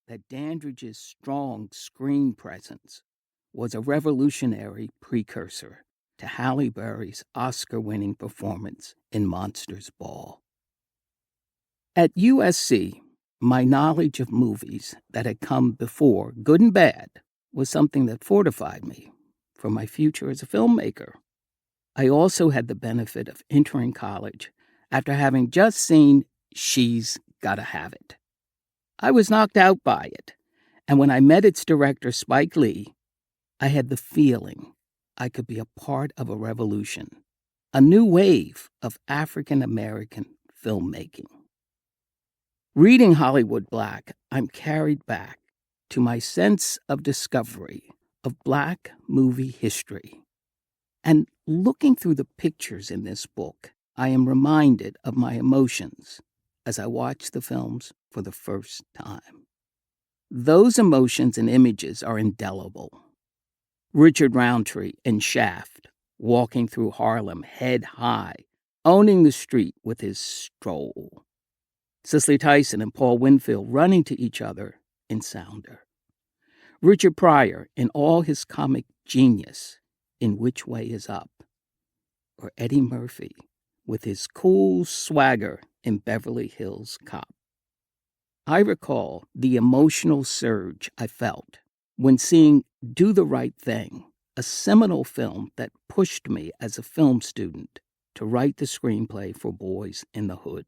that Dandridge's strong screen presence was a revolutionary precursor to Halle Berry's Oscar-winning performance in Monsters Ball. At USC, my knowledge of movies that had come before, good and bad, was something that fortified me for my future as a filmmaker. I also had the benefit of entering college after having just seen She's Gotta Have It. I was knocked out by it, and when I met its director, Spike Lee, I had the feeling I could be a part of a revolution, a new wave of African-American filmmaking. Reading Hollywood Black, I'm carried back to my sense of discovery of Black movie history. And looking through the pictures in this book, I am reminded of my emotions as I watch the films for the first time. Those emotions and images are indelible. Richard Roundtree in Shaft, walking through Harlem head high, owning the street with his stroll. Cicely Tyson and Paul Winfield running to each other in Sounder. Richard Pryor in all his comic genius in Which Way Is Up. Or Eddie Murphy with his cool swagger in Beverly Hills Cop. I recall the emotional surge I felt when seeing Do the Right Thing, a seminal film that pushed me as a film student to write the screenplay for Boys in the Hood.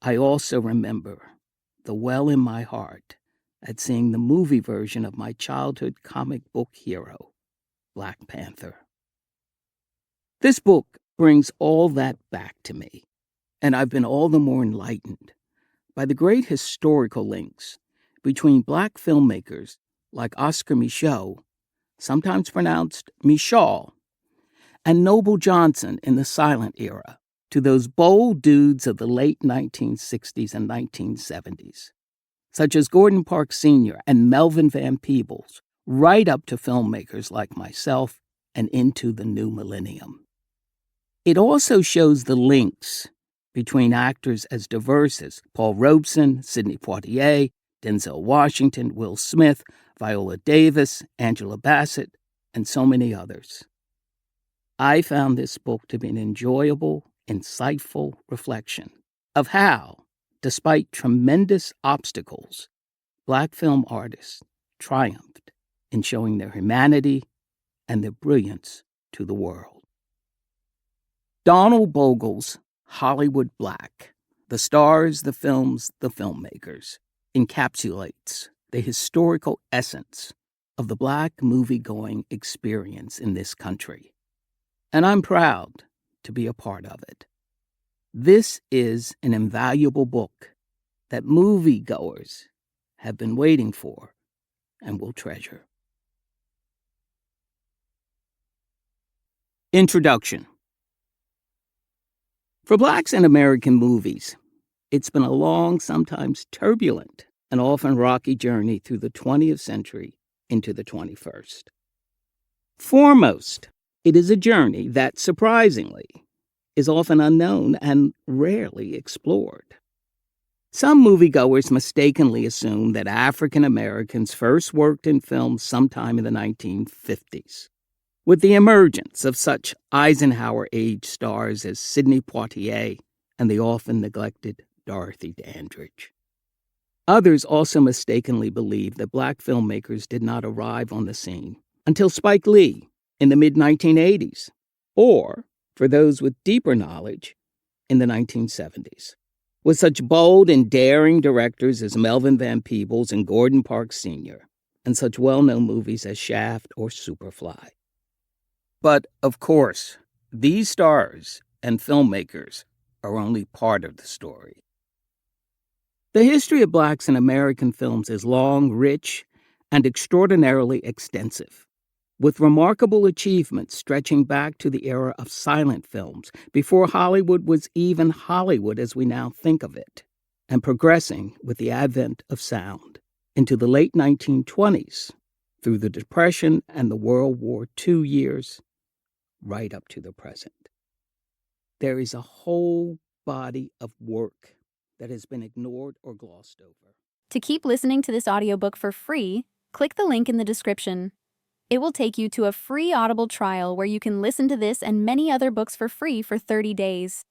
I also remember the well in my heart at seeing the movie version of my childhood comic book hero, Black Panther. This book brings all that back to me, and I've been all the more enlightened by the great historical links between Black filmmakers like Oscar Micheaux, sometimes pronounced Michaud, and Noble Johnson in the silent era, to those bold dudes of the late 1960s and 1970s, such as Gordon Parks Sr. and Melvin Van Peebles, right up to filmmakers like myself and into the new millennium. It also shows the links between actors as diverse as Paul Robeson, Sidney Poitier, Denzel Washington, Will Smith, Viola Davis, Angela Bassett, and so many others. I found this book to be an enjoyable, insightful reflection of how, despite tremendous obstacles, Black film artists triumphed in showing their humanity and their brilliance to the world. Donald Bogle's Hollywood Black, The Stars, the Films, the Filmmakers, encapsulates the historical essence of the Black movie-going experience in this country, and I'm proud to be a part of it. This is an invaluable book that moviegoers have been waiting for and will treasure. Introduction. For Blacks in American movies, it's been a long, sometimes turbulent, and often rocky journey through the 20th century into the 21st. Foremost, it is a journey that, surprisingly, is often unknown and rarely explored. Some moviegoers mistakenly assume that African Americans first worked in films sometime in the 1950s, with the emergence of such Eisenhower-age stars as Sidney Poitier and the often neglected Dorothy Dandridge. Others also mistakenly believe that Black filmmakers did not arrive on the scene until Spike Lee in the mid-1980s, or, for those with deeper knowledge, in the 1970s, with such bold and daring directors as Melvin Van Peebles and Gordon Parks Sr., and such well-known movies as Shaft or Superfly. But, of course, these stars and filmmakers are only part of the story. The history of Blacks in American films is long, rich, and extraordinarily extensive, with remarkable achievements stretching back to the era of silent films, before Hollywood was even Hollywood as we now think of it, and progressing with the advent of sound into the late 1920s, through the Depression and the World War II years, right up to the present. There is a whole body of work that has been ignored or glossed over. To keep listening to this audiobook for free, click the link in the description. It will take you to a free Audible trial where you can listen to this and many other books for free for 30 days.